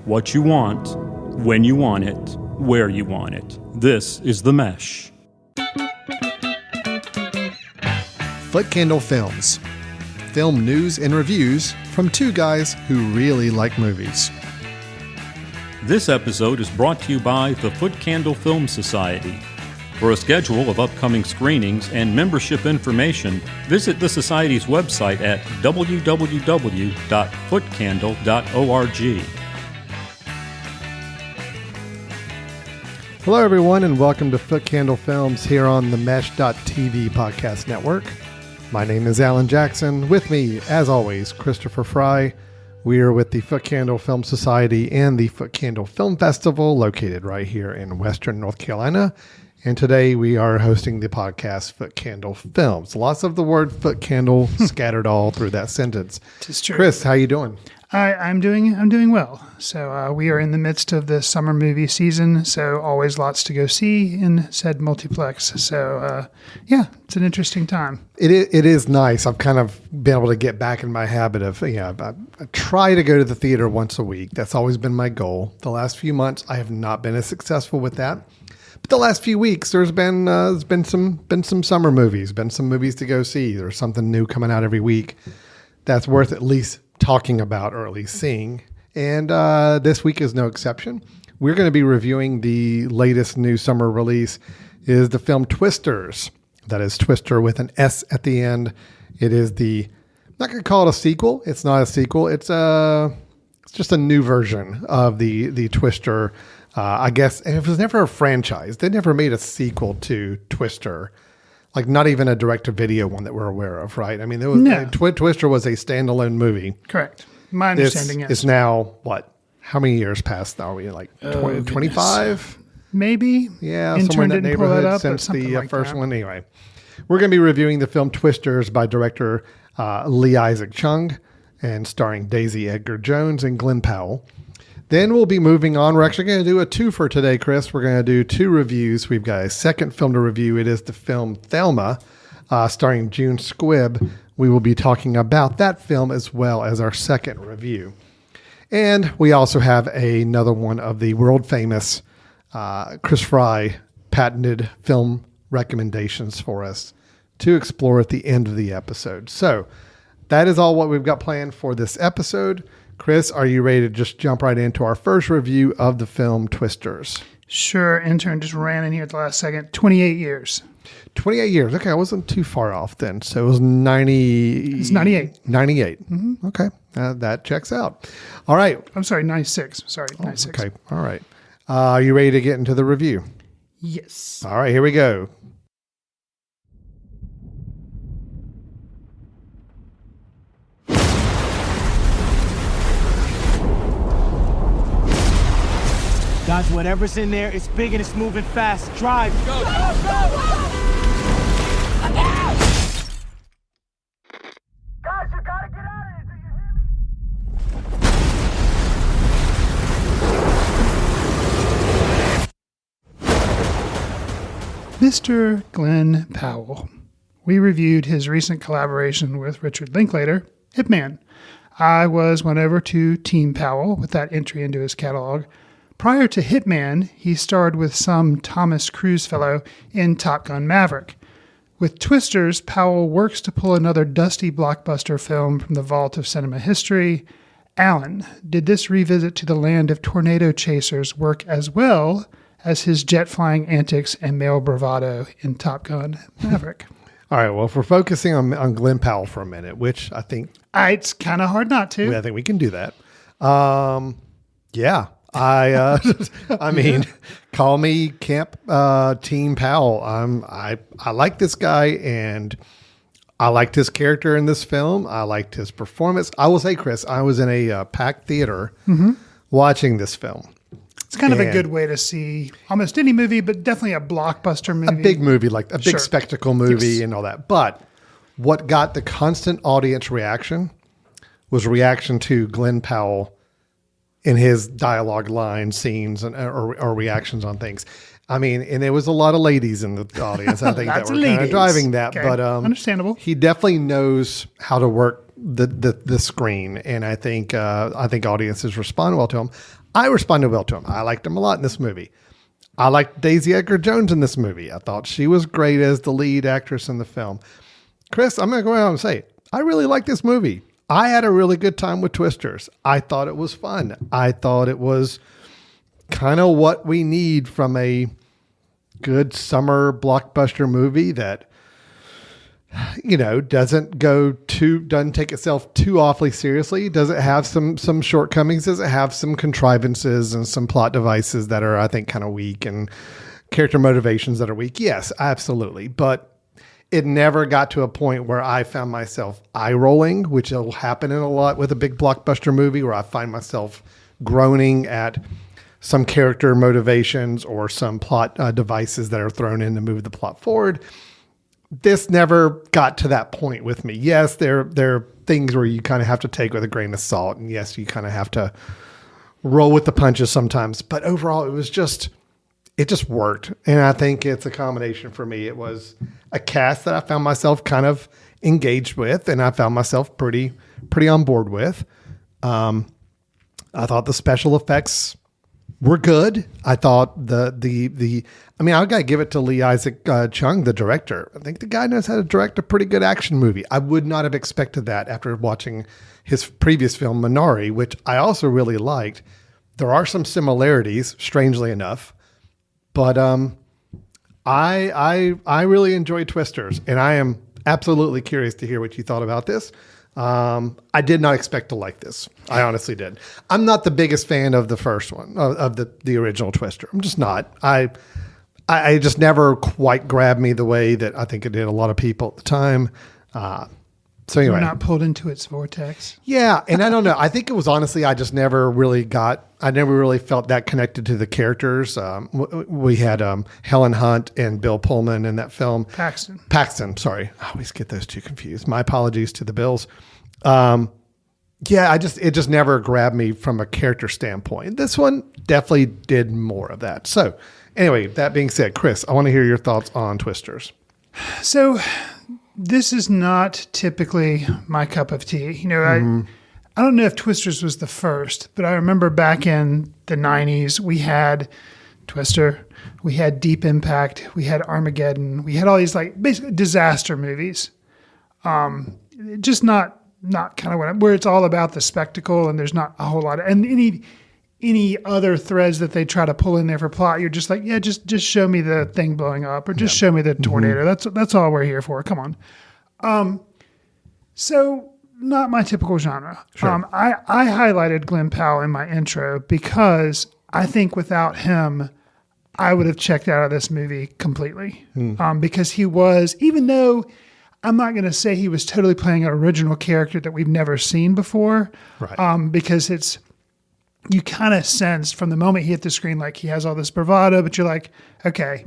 what you want, when you want it, where you want it. This is The Mesh. Foot Candle Films. Film news and reviews from two guys who really like movies. This episode is brought to you by the Foot Candle Film Society. For a schedule of upcoming screenings and membership information, visit the Society's website at www.footcandle.org. Hello, everyone, and welcome to Foot Candle Films here on the Mesh.tv podcast network. My name is Alan Jackson. With me, as always, Christopher Fry. We are with the Foot Candle Film Society and the Foot Candle Film Festival located right here in Western North Carolina. And today we are hosting the podcast Foot Candle Films. Lots of the word foot candle scattered all through that sentence. It's true. Chris, how you doing? I'm doing well. So we are in the midst of the summer movie season, so always lots to go see in said multiplex. So yeah, it's an interesting time. It is nice. I've kind of been able to get back in my habit of, I try to go to the theater once a week. That's always been my goal. The last few months, I have not been as successful with that. But the last few weeks, there's been some summer movies, been some movies to go see. There's something new coming out every week that's worth at least talking about or at least seeing. And this week is no exception. We're going to be reviewing the latest new summer release is the film Twisters. That is Twister with an S at the end. It is I'm not going to call it a sequel. It's not a sequel. It's just a new version of the Twister. I guess it was never a franchise. They never made a sequel to Twister, like not even a direct-to-video one that we're aware of, right? I mean, there was Twister was a standalone movie. Correct. My understanding is. It's now, what? How many years past now? Are we like 25? Maybe. Yeah, somewhere in that neighborhood since the like first one. Anyway, we're going to be reviewing the film Twisters by director Lee Isaac Chung and starring Daisy Edgar Jones and Glenn Powell. Then we'll be moving on. We're actually going to do a twofer today, Chris. We're going to do two reviews. We've got a second film to review. It is the film Thelma, starring June Squibb. We will be talking about that film as well as our second review. And we also have another one of the world-famous Chris Fry patented film recommendations for us to explore at the end of the episode. So that is all what we've got planned for this episode. Chris, are you ready to just jump right into our first review of the film Twisters? Sure. Intern just ran in here at the last second. 28 years. 28 years. Okay, I wasn't too far off then. So it was 90... It's 98. 98. Mm-hmm. Okay, that checks out. All right. I'm sorry, 96. Sorry, 96. Okay, all right. Are you ready to get into the review? Yes. All right, here we go. Dodge whatever's in there. It's big and it's moving fast. Drive. Go, go, go, go! Look out! Guys, you gotta get out of here. Do you hear me? Mr. Glenn Powell. We reviewed his recent collaboration with Richard Linklater, Hitman. I went over to Team Powell with that entry into his catalog. Prior to Hitman, he starred with some Thomas Cruise fellow in Top Gun Maverick. With Twisters, Powell works to pull another dusty blockbuster film from the vault of cinema history. Alan, did this revisit to the land of tornado chasers work as well as his jet-flying antics and male bravado in Top Gun Maverick? All right, well, if we're focusing on Glenn Powell for a minute, which I think... It's kind of hard not to. I think we can do that. Yeah. I mean, call me Camp Team Powell. I like this guy, and I liked his character in this film. I liked his performance. I will say, Chris, I was in a packed theater watching this film. It's kind of a good way to see almost any movie, but definitely a blockbuster movie. A big movie, like a big spectacle movie and all that. But what got the constant audience reaction was reaction to Glenn Powell in his dialogue lines, scenes, and or reactions on things. I mean, and there was a lot of ladies in the audience, I think, that were kind of driving that. Okay. But understandable. He definitely knows how to work the screen, and I think audiences respond well to him. I responded well to him. I liked him a lot in this movie. I liked Daisy Edgar Jones in this movie. I thought she was great as the lead actress in the film. Chris, I'm going to go out and say, I really like this movie. I had a really good time with Twisters. I thought it was fun. I thought it was kind of what we need from a good summer blockbuster movie that, doesn't take itself too awfully seriously. Does it have some shortcomings? Does it have some contrivances and some plot devices that are, I think, kind of weak, and character motivations that are weak? Yes, absolutely. But it never got to a point where I found myself eye rolling, which will happen in a lot with a big blockbuster movie, where I find myself groaning at some character motivations or some plot devices that are thrown in to move the plot forward. This never got to that point with me. Yes, there are things where you kind of have to take with a grain of salt, and yes, you kind of have to roll with the punches sometimes. But overall, it just worked, and I think it's a combination for me. It was a cast that I found myself kind of engaged with, and I found myself pretty on board with. I thought the special effects were good. I thought I gotta give it to Lee Isaac Chung, the director. I think the guy knows how to direct a pretty good action movie. I would not have expected that after watching his previous film Minari, which I also really liked. There are some similarities, strangely enough, but I really enjoyed Twisters, and I am absolutely curious to hear what you thought about this. I did not expect to like this. I honestly did. I'm not the biggest fan of the first one, of the original Twister. I'm just not. I just never quite grabbed me the way that I think it did a lot of people at the time. So anyway, you're not pulled into its vortex. Yeah, and I don't know. I think it was honestly, I never really felt that connected to the characters. We had Helen Hunt and Bill Pullman in that film. Paxton, sorry. I always get those two confused. My apologies to the Bills. It just never grabbed me from a character standpoint. This one definitely did more of that. So anyway, that being said, Chris, I want to hear your thoughts on Twisters. So this is not typically my cup of tea. I don't know if Twisters was the first, but I remember back in the 90s, we had Twister, we had Deep Impact, we had Armageddon, we had all these basically disaster movies. Just not kind of where it's all about the spectacle, and there's not a whole lot of, and any other threads that they try to pull in there for plot, you're just like, yeah, just show me the thing blowing up, or just show me the tornado. That's all we're here for. Come on. So not my typical genre. Sure. I highlighted Glenn Powell in my intro because I think without him, I would have checked out of this movie completely. Because he was, even though I'm not going to say he was totally playing an original character that we've never seen before, right. Because you kind of sensed from the moment he hit the screen, like he has all this bravado, but you're like, okay,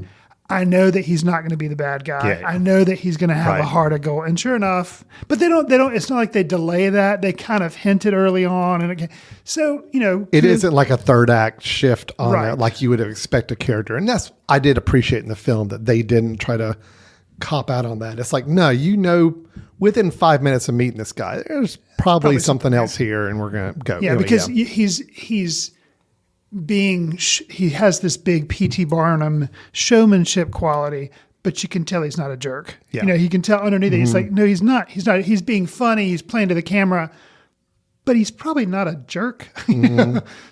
I know that he's not going to be the bad guy. Yeah. I know that he's going to have a heart of gold. And sure enough, but they don't, it's not like they delay that. They kind of hinted early on. And so, it isn't like a third act shift on it, like you would expect a character. And I did appreciate in the film that they didn't try to cop out on that. It's like, no, within 5 minutes of meeting this guy, there's probably something else here, and we're going to go. Yeah, because he has this big P.T. Barnum showmanship quality, but you can tell he's not a jerk. Yeah. You can tell underneath it, he's like, no, he's not. He's not. He's being funny. He's playing to the camera, but he's probably not a jerk.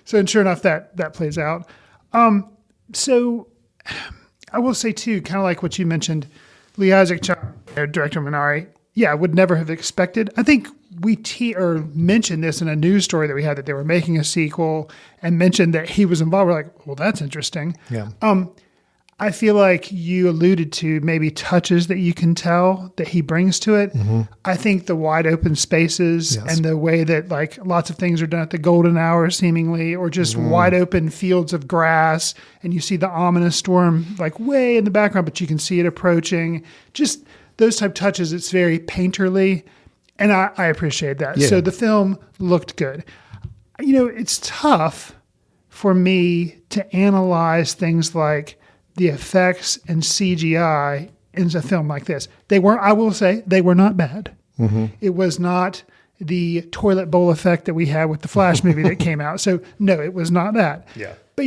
So, and sure enough, that plays out. So I will say too, kind of like what you mentioned, Lee Isaac Chung, director Minari. Yeah, I would never have expected. I think we mentioned this in a news story that we had, that they were making a sequel, and mentioned that he was involved. We're like, well, that's interesting. Yeah. I feel like you alluded to maybe touches that you can tell that he brings to it. Mm-hmm. I think the wide open spaces and the way that lots of things are done at the golden hour seemingly, or just wide open fields of grass, and you see the ominous storm way in the background, but you can see it approaching. Just those type touches, it's very painterly, and I appreciate that. Yeah. So the film looked good. It's tough for me to analyze things like the effects and CGI in a film like this. I will say, they were not bad. Mm-hmm. It was not the toilet bowl effect that we had with the Flash movie that came out. So no, it was not that. Yeah. But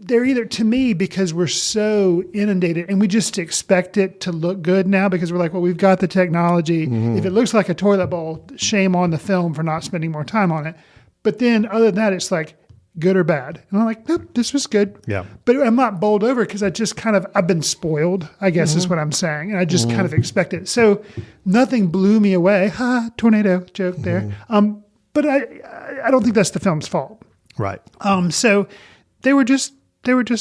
they're either, to me, because we're so inundated and we just expect it to look good now because we're like, well, we've got the technology. If it looks like a toilet bowl, shame on the film for not spending more time on it. But then other than that, it's like good or bad. And I'm like, nope, this was good. Yeah. But I'm not bowled over because I've been spoiled, I guess is what I'm saying. And I just kind of expect it. So nothing blew me away. Tornado joke there. But I don't think that's the film's fault. Right. So they were just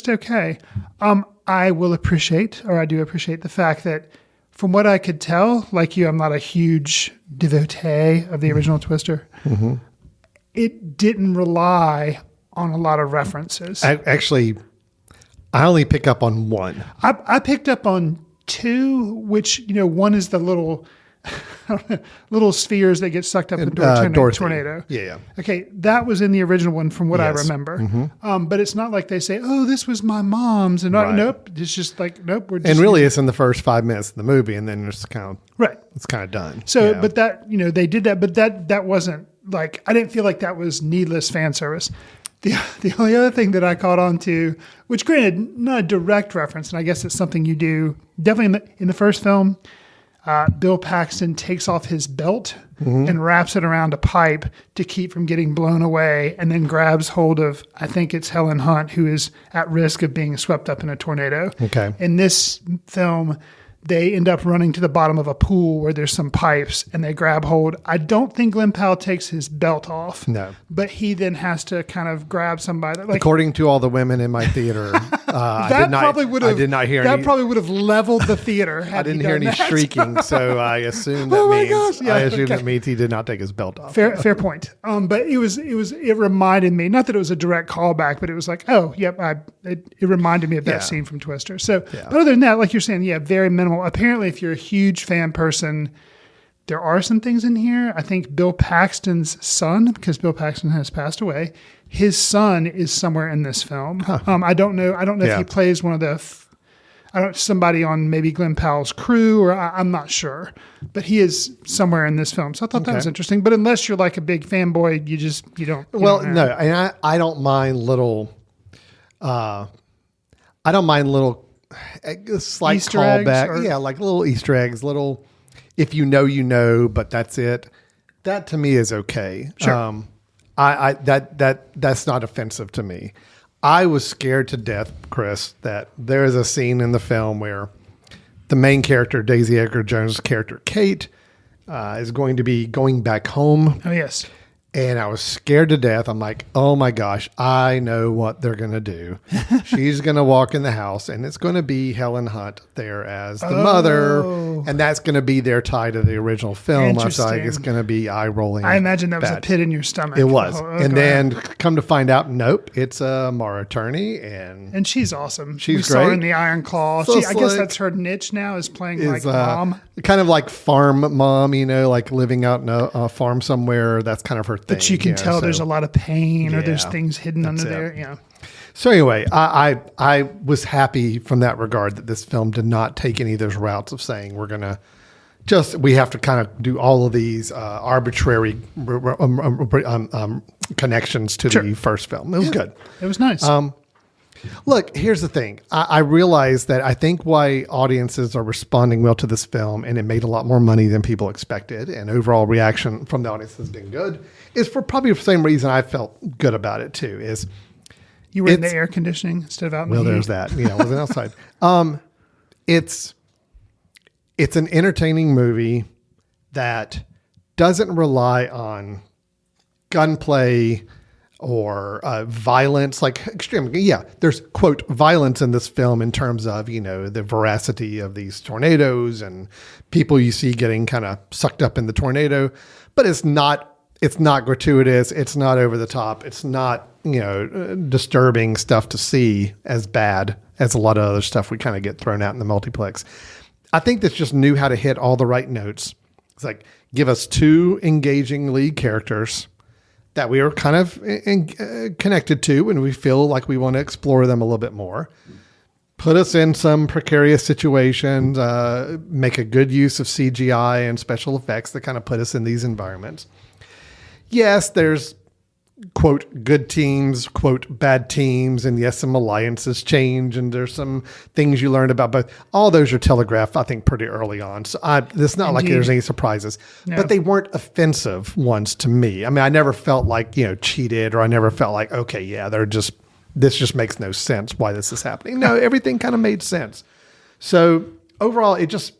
okay. I do appreciate the fact that from what I could tell, like you, I'm not a huge devotee of the original Twister. It didn't rely on a lot of references. I only pick up on one. I picked up on two, which, one is the little spheres that get sucked up in the tornado. Yeah. Okay, that was in the original one from what I remember. But it's not like they say, oh, this was my mom's. And nope, it's just like, nope. We're just and really it's in the first 5 minutes of the movie and then it's kind of done. So, yeah. But that, they did that, but that wasn't like, I didn't feel like that was needless fan service. The only other thing that I caught on to, which granted, not a direct reference, and I guess it's something you do, definitely in the first film, Bill Paxton takes off his belt and wraps it around a pipe to keep from getting blown away, and then grabs hold of, I think it's Helen Hunt, who is at risk of being swept up in a tornado. Okay. In this film, they end up running to the bottom of a pool where there's some pipes and they grab hold. I don't think Glenn Powell takes his belt off. No. But he then has to kind of grab somebody. Like, according to all the women in my theater, I did not hear any. That probably would have leveled the theater. I didn't hear any shrieking, so I assume that that means he did not take his belt off. Fair point. But it reminded me, not that it was a direct callback, but it was like, oh, yep, it reminded me of that scene from Twister. So, but other than that, like you're saying, very minimal. Apparently, if you're a huge fan person, there are some things in here. I think Bill Paxton's son, because Bill Paxton has passed away, his son is somewhere in this film. I don't know if he plays one of the, somebody on maybe Glenn Powell's crew, or I'm not sure, but he is somewhere in this film. So I thought that was interesting. But unless you're like a big fanboy, you don't. Well, no, and I don't mind little. I don't mind little. Slight Easter callback, like little Easter eggs, little. If you know, but that's it. That to me is okay. Sure. That's not offensive to me. I was scared to death, Chris, that there is a scene in the film where the main character, Daisy Edgar Jones' character, Kate, is going to be going back home. Oh yes. And I was scared to death. I'm like, oh my gosh, I know what they're going to do. She's going to walk in the house and it's going to be Helen Hunt there as the mother. And that's going to be their tie to the original film. I was like, it's going to be eye rolling. I imagine that was a pit in your stomach. It was. And then come to find out, nope, it's Mara Turney. And she's awesome. She's we great. Saw her in The Iron Claw. So I guess that's her niche now, is playing like mom. Kind of like farm mom, like living out in a farm somewhere. That's kind of her thing. But you can tell there's a lot of pain or there's things hidden under there. Yeah. So anyway, I was happy from that regard that this film did not take any of those routes of saying we have to kind of do all of these arbitrary connections to the first film. It was good. It was nice. Look, here's the thing. I realized that I think why audiences are responding well to this film, and it made a lot more money than people expected, and overall reaction from the audience has been good, is for probably the same reason I felt good about it too. Is you were in the air conditioning instead of out in the heat. Well, there's that. I wasn't outside. It's an entertaining movie that doesn't rely on gunplay or violence, like extreme. Yeah, there's, quote, violence in this film in terms of, the veracity of these tornadoes and people you see getting kind of sucked up in the tornado. But it's not gratuitous. It's not over the top. It's not, disturbing stuff to see as bad as a lot of other stuff we kind of get thrown out in the multiplex. I think this just knew how to hit all the right notes. It's like, give us two engaging lead characters that we are kind of connected to and we feel like we want to explore them a little bit more. Put us in some precarious situations, make a good use of CGI and special effects that kind of put us in these environments. yes, there's quote good teams, quote bad teams, and yes, some alliances change, and there's some things you learn about, but all those are telegraphed, I think, pretty early on. So it's not like there's any surprises, but they weren't offensive ones to me. I mean, I never felt like, cheated, or I never felt like, okay, yeah, this just makes no sense why this is happening. No, everything kind of made sense. So overall, it just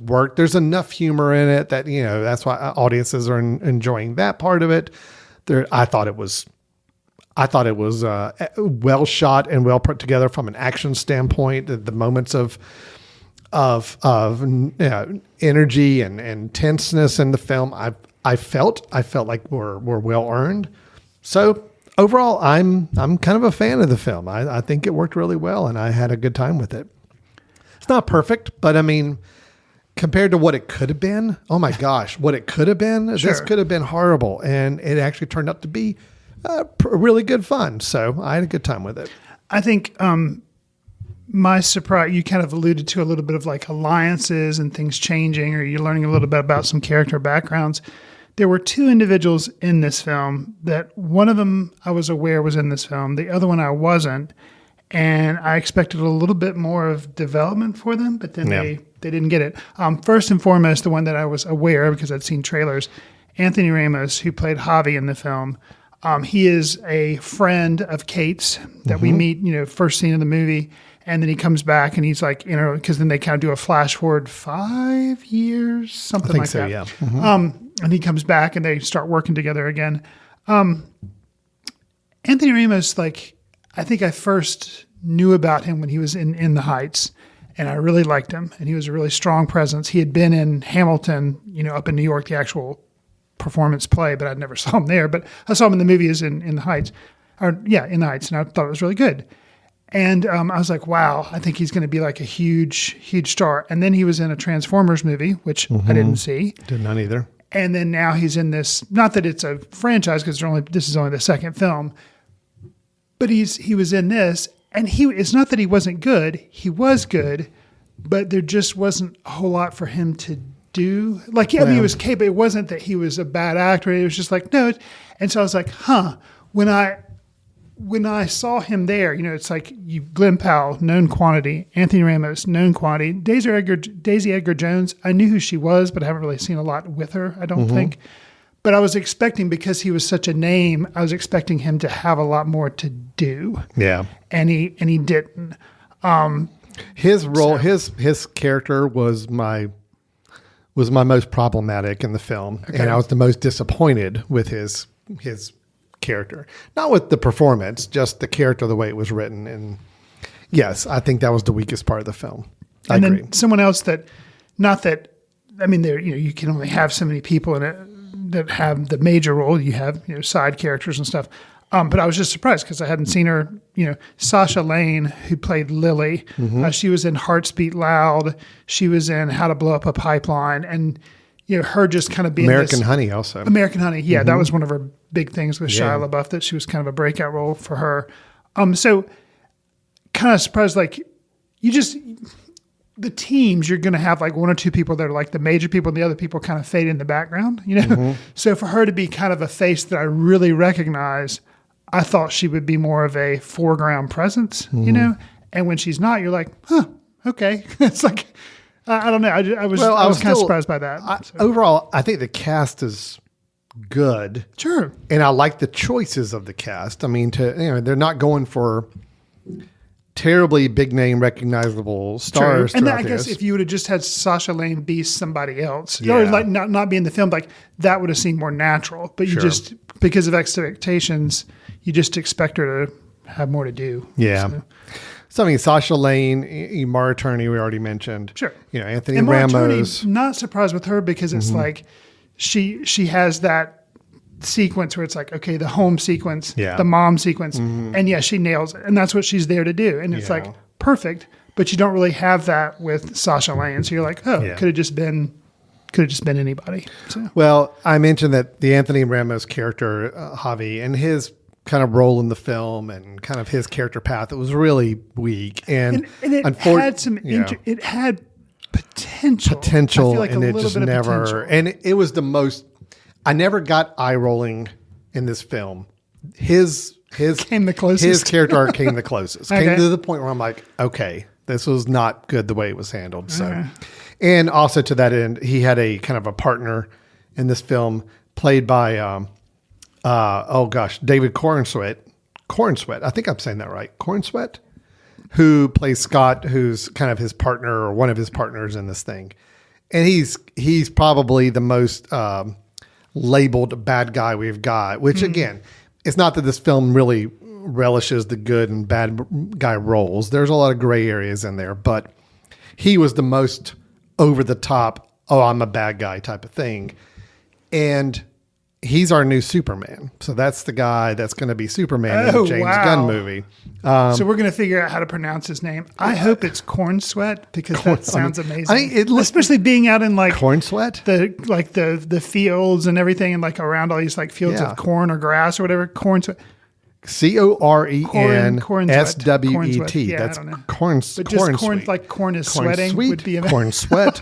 worked. There's enough humor in it that, that's why audiences are enjoying that part of it. I thought it was well shot and well put together from an action standpoint. The moments of energy and tenseness in the film, I felt like were well earned. So overall, I'm kind of a fan of the film. I think it worked really well, and I had a good time with it. It's not perfect, but I mean, compared to what it could have been, oh my gosh, what it could have been, Sure. This could have been horrible. And it actually turned out to be really good fun. So I had a good time with it. I think my surprise, you kind of alluded to a little bit of like alliances and things changing, or you're learning a little bit about some character backgrounds. There were two individuals in this film that one of them I was aware was in this film. The other one I wasn't. And I expected a little bit more of development for them, but then they didn't get it. First and foremost, the one that I was aware of because I'd seen trailers, Anthony Ramos, who played Javi in the film. He is a friend of Kate's that we meet, first scene of the movie. And then he comes back and he's like, because then they kind of do a flash forward 5 years, something like that. I think so, yeah. And he comes back and they start working together again. Anthony Ramos, I think I first knew about him when he was in the Heights, and I really liked him, and he was a really strong presence. He had been in Hamilton, up in New York, the actual performance play, but I never saw him there. But I saw him in the movies in the Heights, in the Heights, and I thought it was really good. And I was like, wow, I think he's going to be like a huge, huge star. And then he was in a Transformers movie, which I didn't see. Did not either. And then now he's in this, not that it's a franchise because this is only the second film, but he was in this, and it's not that he wasn't good. He was good, but there just wasn't a whole lot for him to do. He was capable. It wasn't that he was a bad actor. It was just like, no. And so I was like, when I saw him there, it's like Glenn Powell, known quantity, Anthony Ramos, known quantity, Daisy Edgar Jones. I knew who she was, but I haven't really seen a lot with her, I don't think. But I was expecting, because he was such a name, I was expecting him to have a lot more to do. Yeah. And he didn't. His role, his character was my most problematic in the film. Okay. And I was the most disappointed with his character. Not with the performance, just the character, the way it was written. And yes, I think that was the weakest part of the film. I agree. Then someone else you can only have so many people in it that have the major role. You have side characters and stuff. But I was just surprised because I hadn't seen her. Sasha Lane, who played Lily, she was in Hearts Beat Loud. She was in How to Blow Up a Pipeline, and her just kind of being American Honey also. American Honey, yeah, that was one of her big things with Shia LaBeouf, that she was kind of a breakout role for her. So kind of surprised, the teams, you're going to have one or two people that are like the major people, and the other people kind of fade in the background, So for her to be kind of a face that I really recognize, I thought she would be more of a foreground presence, And when she's not, you're like, okay. It's like, I don't know. I was kind of surprised by that. Overall, I think the cast is good. Sure. And I like the choices of the cast. I mean, they're not going for terribly big name recognizable stars. True. And I guess if you would have just had Sasha Lane be somebody else, or not be in the film, that would have seemed more natural. But you just, because of expectations, you just expect her to have more to do. Yeah. So I mean, Sasha Lane, Mara Turney, we already mentioned. Sure. Anthony and Ramos. Mara Turney, not surprised with her because it's like she has that sequence where it's like, okay, the home sequence, the mom sequence, and she nails it, and that's what she's there to do, and it's like perfect. But you don't really have that with Sasha Lane, so you're like, could have just been anybody. So. Well, I mentioned that the Anthony Ramos character, Javi, and his kind of role in the film and kind of his character path, it was really weak, and it had some it had potential, and it just never. And it was the most. I never got eye rolling in this film. His Came the closest. His character arc came the closest. Okay. Came to the point where I'm like, okay, this was not good the way it was handled. So, and also to that end, he had a kind of a partner in this film played by David Cornsweet. I think I'm saying that right. Cornsweet, who plays Scott, who's kind of his partner or one of his partners in this thing. And he's probably the most labeled bad guy we've got, which again, it's not that this film really relishes the good and bad guy roles. There's a lot of gray areas in there, but he was the most over the top, oh, I'm a bad guy type of thing. And he's our new Superman. So that's the guy that's going to be Superman in the James Gunn movie. So we're going to figure out how to pronounce his name. I hope it's Corn Sweat because that sounds amazing. Especially being out in like Corn Sweat, the fields and everything, and like around all these like fields of corn or grass or whatever. Corn Sweat. CORENSWET. Yeah, That's I don't know. corn. But just corn, like corn is sweating would be amazing. Corn sweat,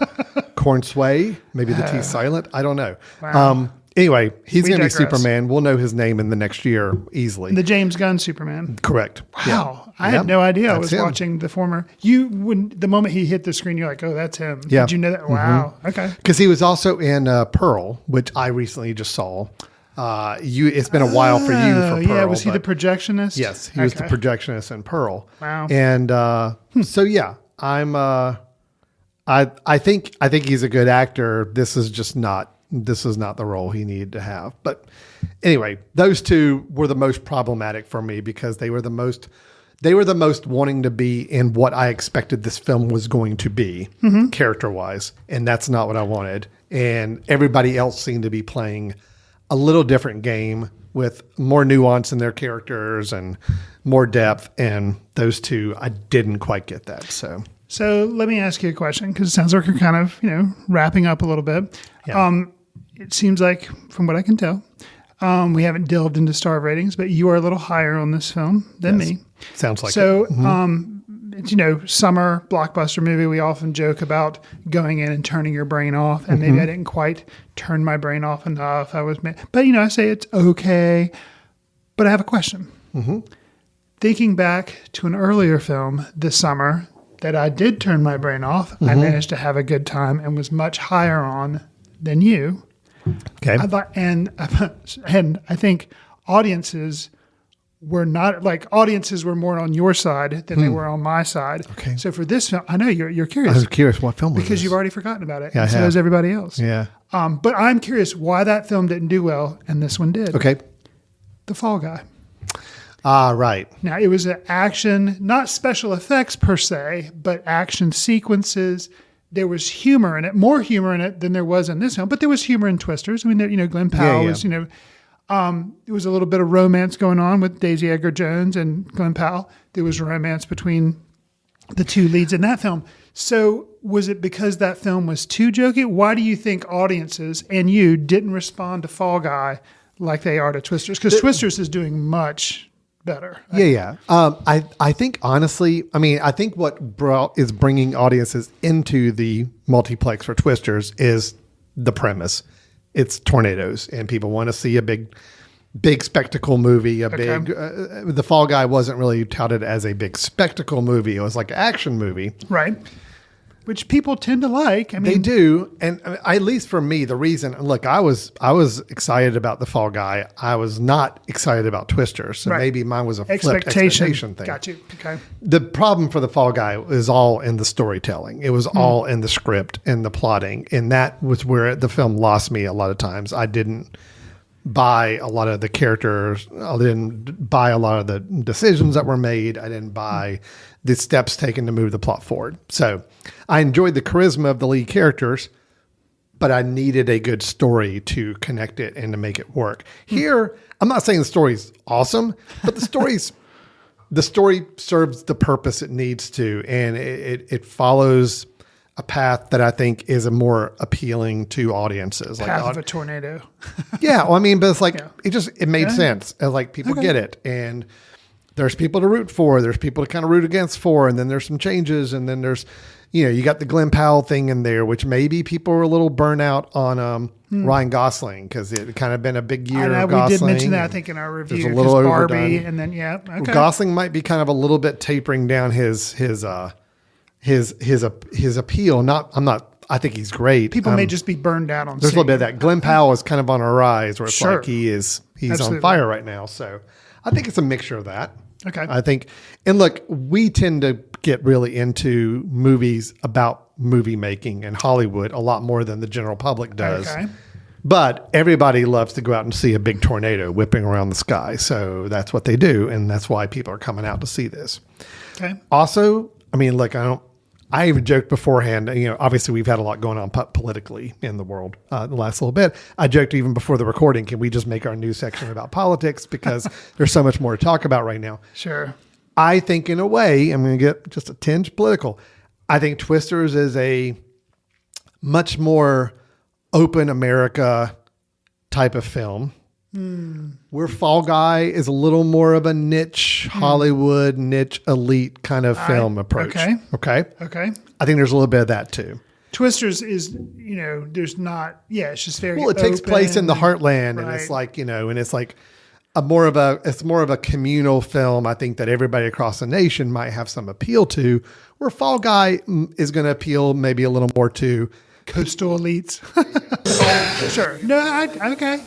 corn sway. Maybe the T silent. I don't know. Wow. Anyway, he's going to be digress. Superman. We'll know his name in the next year easily. The James Gunn Superman. Correct. Wow. Yeah. I had no idea. I That's was him. watching the former. The moment he hit the screen, you're like, oh, that's him. Yeah. Did you know that? Wow. Okay. Because he was also in Pearl, which I recently just saw. It's been a while for you for Pearl. Yeah, was he the but- projectionist? Yes, he was the projectionist in Pearl. Wow. And so yeah, I'm. I think he's a good actor. This is not the role he needed to have. But anyway, those two were the most problematic for me because they were the most wanting to be in what I expected this film was going to be character wise, and that's not what I wanted. And everybody else seemed to be playing a little different game with more nuance in their characters and more depth. And those two, I didn't quite get that. So let me ask you a question because it sounds like you're kind of, wrapping up a little bit. Yeah. It seems like, from what I can tell, we haven't delved into star ratings, but you are a little higher on this film than me. Sounds like so, it. Mm-hmm. Summer blockbuster movie, we often joke about going in and turning your brain off. And maybe I didn't quite turn my brain off enough. But I say it's okay. But I have a question. Thinking back to an earlier film this summer that I did turn my brain off, I managed to have a good time and was much higher on than you. Okay. And I think audiences were more on your side than they were on my side. Okay. So for this film, I know you're curious. I was curious what film was because this? you've already forgotten about it. Yeah, and so has everybody else. Yeah. But I'm curious why that film didn't do well and this one did. Okay. The Fall Guy. Right. Now, it was an action, not special effects per se, but action sequences. There was humor in it, more humor in it than there was in this film, but there was humor in Twisters. I mean, Glenn Powell was, there was a little bit of romance going on with Daisy Edgar Jones and Glenn Powell. There was romance between the two leads in that film. So was it because that film was too jokey? Why do you think audiences and you didn't respond to Fall Guy like they are to Twisters? Because Twisters is doing much better. Yeah. I think honestly, I think what is bringing audiences into the multiplex for Twisters is the premise. It's tornadoes, and people want to see a big spectacle movie. The Fall Guy wasn't really touted as a big spectacle movie. It was like an action movie, right? Which people tend to like. They do, and at least for me, the reason. Look, I was excited about the Fall Guy. I was not excited about Twisters. So maybe mine was a flipped expectation thing. Got you. Okay. The problem for the Fall Guy is all in the storytelling. It was all in the script and the plotting, and that was where the film lost me a lot of times. I didn't buy a lot of the characters. I didn't buy a lot of the decisions that were made. I didn't buy the steps taken to move the plot forward. So I enjoyed the charisma of the lead characters, but I needed a good story to connect it and to make it work. Here, I'm not saying the story's awesome, but the story serves the purpose it needs to, and it follows a path that I think is a more appealing to audiences. Path of a tornado. Yeah, well, but it's like it made sense. Like people get it, and there's people to root for. There's people to kind of root against for, and then there's some changes, and then there's, you got the Glenn Powell thing in there, which maybe people were a little burnt out on Ryan Gosling, because it kind of been a big year I know, of Gosling. we did mention that, I think, in our review. There's a little 'cause Barbie, overdone. and then, yeah, okay. Gosling might be kind of a little bit tapering down his appeal. I think he's great. People may just be burned out on There's a little bit of seeing that. Glenn Powell is kind of on a rise where it's Sure. like he's Absolutely. on fire right now. So I think it's a mixture of that. Okay. I think, and look, we tend to get really into movies about movie making and Hollywood a lot more than the general public does. Okay. But everybody loves to go out and see a big tornado whipping around the sky. So that's what they do. And that's why people are coming out to see this. Okay. Also, I mean, look, I even joked beforehand, obviously we've had a lot going on politically in the world the last little bit. I joked even before the recording, can we just make our news section about politics? Because there's so much more to talk about right now. Sure. I think in a way, I'm going to get just a tinge political. I think Twisters is a much more open America type of film. Where Fall Guy is a little more of a niche Hollywood, niche elite kind of film approach. Okay. Okay. I think there's a little bit of that too. Twisters is, there's not, it's just very Well, it takes place in the heartland, and Right. it's like, and it's like it's more of a communal film. I think that everybody across the nation might have some appeal to, where Fall Guy is going to appeal maybe a little more to coastal elites. Sure. No, okay.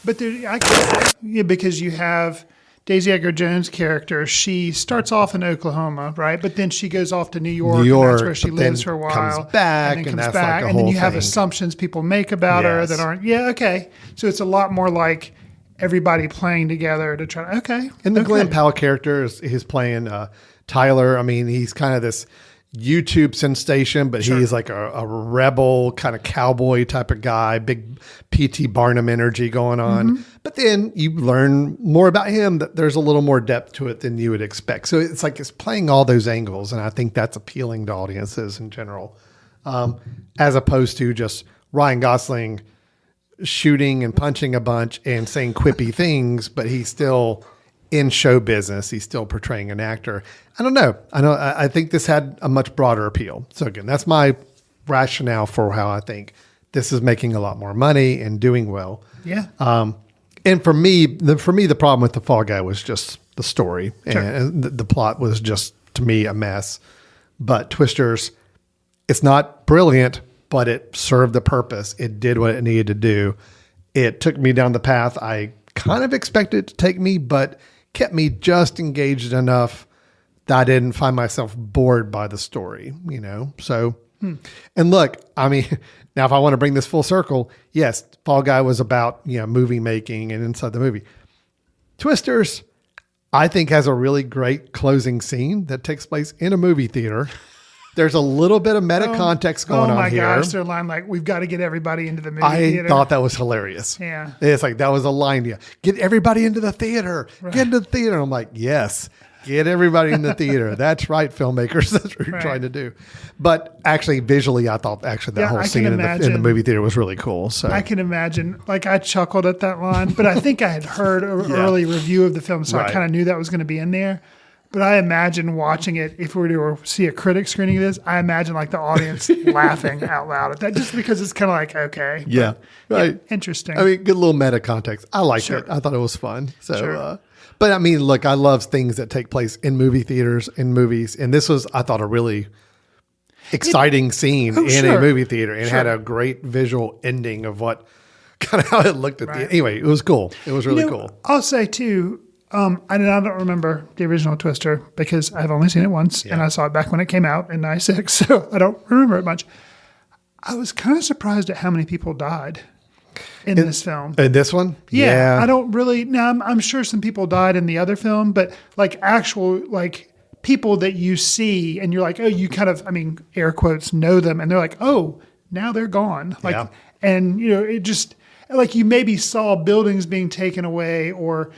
But because you have Daisy Edgar Jones' character, she starts off in Oklahoma, right? But then she goes off to New York, and that's where she but lives then for a while. comes back, and then and comes that's like back, a and then whole you have thing. assumptions people make about her Yes. that aren't. Yeah, okay. So it's a lot more like everybody playing together to try. Okay. And the okay. Glenn Powell character he's playing Tyler. I mean, he's kind of this YouTube sensation, but he's like a rebel kind of cowboy type of guy, big P.T. Barnum energy going on. But then you learn more about him, that there's a little more depth to it than you would expect. So it's like it's playing all those angles. And I think that's appealing to audiences in general, as opposed to just Ryan Gosling shooting and punching a bunch and saying quippy things, but he's still in show business. He's still portraying an actor. I don't know. I think this had a much broader appeal. So again, that's my rationale for how I think this is making a lot more money and doing well. Yeah. And for me, the problem with the Fall Guy was just the story, Sure. and the plot was just, to me, a mess. But Twisters, it's not brilliant, but it served the purpose. It did what it needed to do. It took me down the path I kind of expected it to take me, but kept me just engaged enough that I didn't find myself bored by the story, So, and look, I mean, now if I want to bring this full circle, yes, Fall Guy was about, movie making and inside the movie. Twisters, I think, has a really great closing scene that takes place in a movie theater. There's a little bit of meta context going on here. Oh my gosh, their line like, we've got to get everybody into the movie I theater. thought that was hilarious. Yeah. It's like, that was a line. Yeah. Get everybody into the theater. Get into the theater. I'm like, yes, get everybody in the theater. That's right, filmmakers. That's what you're trying to do. But actually, visually, I thought that whole scene in the movie theater was really cool. So I can imagine, like, I chuckled at that line, but I think I had heard an early review of the film, so I kind of knew that was going to be in there. But I imagine watching it, if we were to see a critic screening of this, I imagine like the audience laughing out loud at that, just because it's kind of like, okay. Yeah. But, Right. interesting. I mean, good little meta context. I liked it. I thought it was fun. So, but I mean, look, I love things that take place in movie theaters, in movies. And this was, I thought, a really exciting scene in a movie theater, and had a great visual ending of what kind of how it looked at the anyway. It was cool. It was really cool. I'll say too, I don't remember the original Twister because I've only seen it once, and I saw it back when it came out in '96, so I don't remember it much. I was kind of surprised at how many people died in this film. In this one? Yeah. I don't really. Now, I'm sure some people died in the other film, but like actual, like people that you see and you're like, oh, you kind of, I mean, air quotes, know them. And they're like, oh, now they're gone. Like, and it just like you maybe saw buildings being taken away or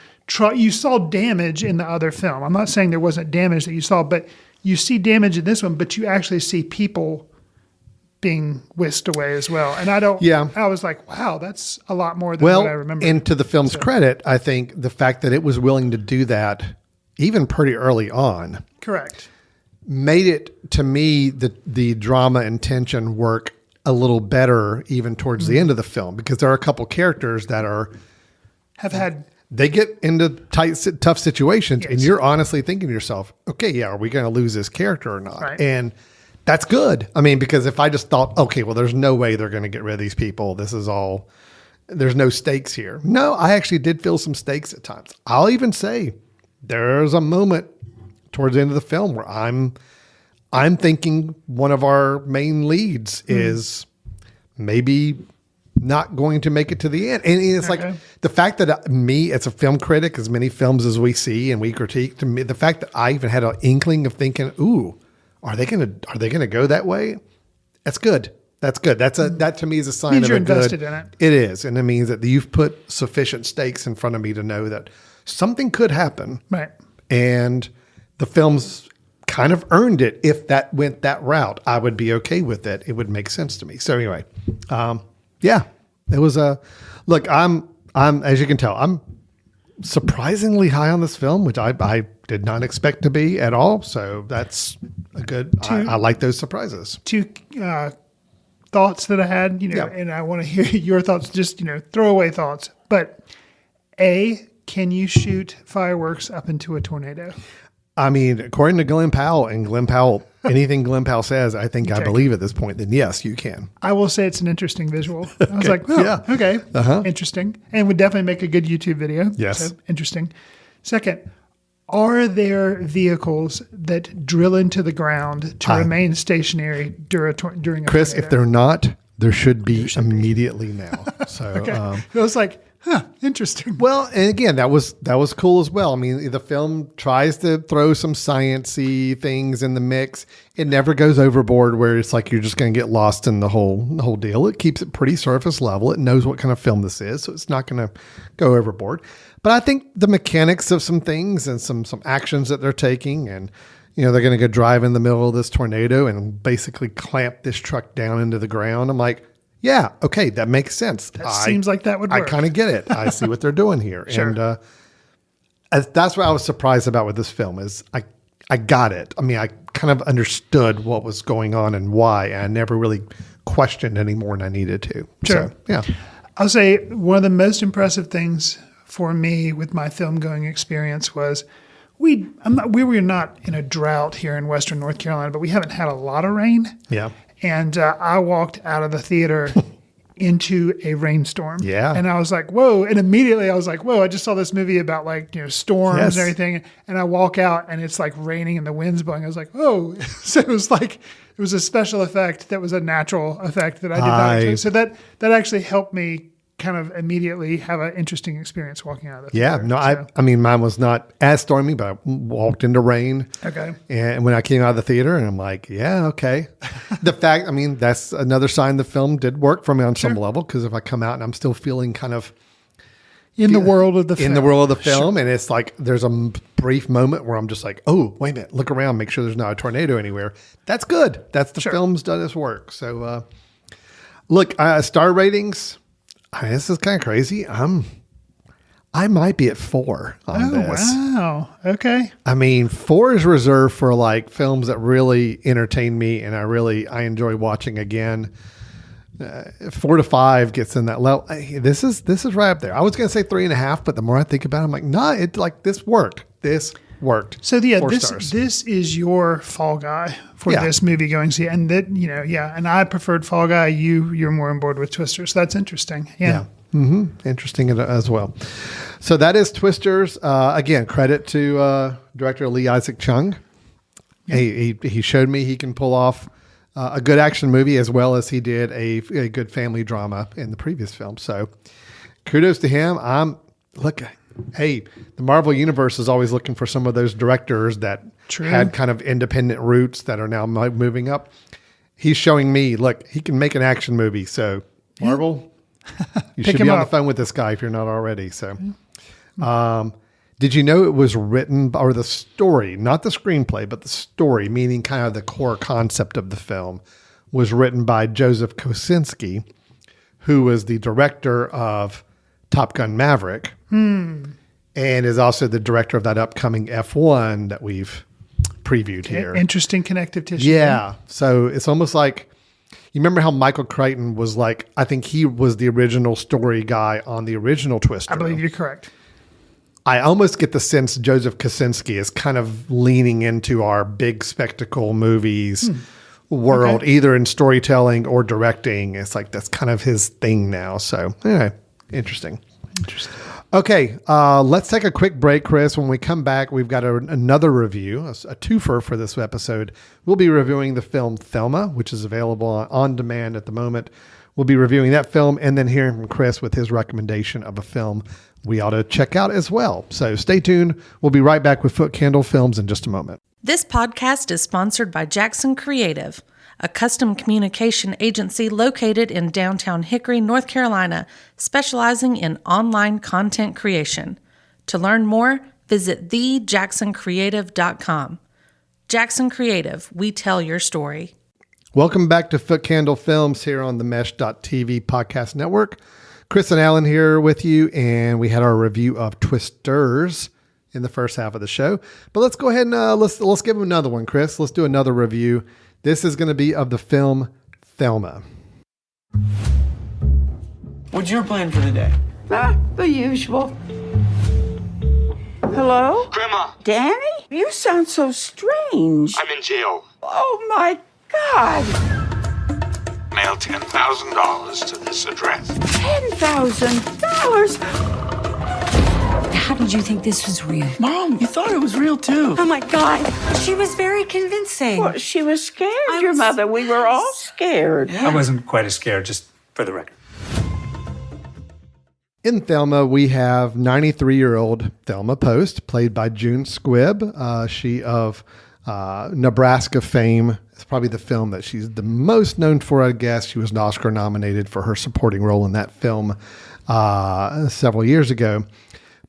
you saw damage in the other film. I'm not saying there wasn't damage that you saw, but you see damage in this one, but you actually see people being whisked away as well. And I was like, wow, that's a lot more than what I remember. And to the film's credit, I think the fact that it was willing to do that even pretty early on. Correct. Made it, to me, the drama and tension work a little better even towards the end of the film, because there are a couple characters that they get into tough situations, Yes. and you're honestly thinking to yourself, okay, yeah, are we going to lose this character or not? Right. And that's good. I mean, because if I just thought, okay, well, there's no way they're going to get rid of these people. This is all, there's no stakes here. No, I actually did feel some stakes at times. I'll even say there's a moment towards the end of the film where I'm thinking one of our main leads is maybe not going to make it to the end. And it's like the fact that me, as a film critic, as many films as we see and we critique, to me, the fact that I even had an inkling of thinking, ooh, are they going to go that way? That's good. That's good. That to me is a sign Means of you're a good. invested in it. It is. And it means that you've put sufficient stakes in front of me to know that something could happen. Right. And the film's kind of earned it. If that went that route, I would be okay with it. It would make sense to me. So anyway, yeah, it was look, I'm, as you can tell, I'm surprisingly high on this film, which I did not expect to be at all. So that's a good, I like those surprises. Two thoughts that I had, and I want to hear your thoughts, just, throwaway thoughts. But can you shoot fireworks up into a tornado? I mean, according to Glenn Powell, anything Glenn Powell says, I think I believe at this point, then yes, you can. I will say it's an interesting visual. I was like, okay, interesting. And would definitely make a good YouTube video. Yes. So, interesting. Second, are there vehicles that drill into the ground to remain stationary during a Chris, tornado? if they're not, there should be immediately now. So, I was like, interesting. well, and again, that was cool as well. I mean, the film tries to throw some science-y things in the mix. It never goes overboard where it's like you're just going to get lost in the whole deal. It keeps it pretty surface level. It knows what kind of film this is, so it's not going to go overboard. But I think the mechanics of some things and some actions that they're taking, and they're going to go drive in the middle of this tornado and basically clamp this truck down into the ground. I'm like, yeah, okay, that makes sense. That seems like that would work. I kind of get it. I see what they're doing here. Sure. And that's what I was surprised about with this film is I got it. I mean, I kind of understood what was going on and why. And I never really questioned any more than I needed to. Sure. So, yeah. I'll say one of the most impressive things for me with my film going experience was we were not in a drought here in Western North Carolina, but we haven't had a lot of rain. Yeah. And I walked out of the theater into a rainstorm. Yeah. And I was like, whoa. And immediately I was like, whoa, I just saw this movie about storms Yes. and everything. And I walk out and it's like raining and the wind's blowing. I was like, whoa. So it was a special effect that was a natural effect that I did not enjoy. So that actually helped me kind of immediately have an interesting experience walking out of the theater. Yeah. No, I mean, mine was not as stormy, but I walked into rain. Okay. And when I came out of the theater, and I'm like, yeah, okay. That's another sign the film did work for me on some level, because if I come out and I'm still feeling kind of in the world of the film, and it's like there's a brief moment where I'm just like, oh, wait a minute, look around, make sure there's not a tornado anywhere. That's good. That's the film's done its work. So, look, star ratings. This is kind of crazy. I might be at 4 on this. Wow. Okay. I mean, 4 is reserved for like films that really entertain me and I enjoy watching again. 4 to 5 gets in that level. This is right up there. I was going to say 3.5, but the more I think about it, I'm like, nah, this worked. This worked. So yeah, 4 stars. this is your Fall Guy for this movie going see, and that and I preferred Fall Guy. You're more on board with Twister, so that's interesting. Yeah. Mm-hmm. Interesting as well. So that is Twisters. Again, credit to director Lee Isaac Chung. Yeah. He showed me he can pull off a good action movie as well as he did a good family drama in the previous film. So kudos to him. Hey, the Marvel Universe is always looking for some of those directors that had kind of independent roots that are now moving up. He's showing me, look, he can make an action movie. So Marvel, you should be on the phone with this guy if you're not already. So, did you know it was written, or the story, not the screenplay, but the story, meaning kind of the core concept of the film, was written by Joseph Kosinski, who was the director of Top Gun Maverick, and is also the director of that upcoming F1 that we've previewed here. Interesting connective tissue. Yeah. So it's almost like You remember how Michael Crichton was like, I think he was the original story guy on the original Twister. I believe you're correct. I almost get the sense Joseph Kosinski is kind of leaning into our big spectacle movies world, either in storytelling or directing. It's like that's kind of his thing now. So, anyway, interesting. Okay, let's take a quick break, Chris. When we come back, we've got another review, a twofer for this episode. We'll be reviewing the film Thelma, which is available on demand at the moment. We'll be reviewing that film and then hearing from Chris with his recommendation of a film we ought to check out as well. So stay tuned. We'll be right back with Foot Candle Films in just a moment. This podcast is sponsored by Jackson Creative, a custom communication agency located in downtown Hickory, North Carolina, specializing in online content creation. To learn more, visit thejacksoncreative.com. Jackson Creative, we tell your story. Welcome back to Foot Candle Films here on the Mesh.tv podcast network. Chris and Alan here with you, and we had our review of Twisters in the first half of the show. But let's go ahead and let's give them another one, Chris. Let's do another review. This is going to be of the film Thelma. What's your plan for the day? The usual. Hello? Grandma, Danny? You sound so strange. I'm in jail. Oh my God. Mail $10,000 to this address. $10,000? How did you think this was real? Mom, you thought it was real too. Oh my God. She was very convincing. Well, she was scared, your mother. We were all scared. I wasn't quite as scared, just for the record. In Thelma, we have 93-year-old Thelma Post, played by June Squibb. She of Nebraska fame. It's probably the film that she's the most known for, I guess. She was Oscar nominated for her supporting role in that film several years ago.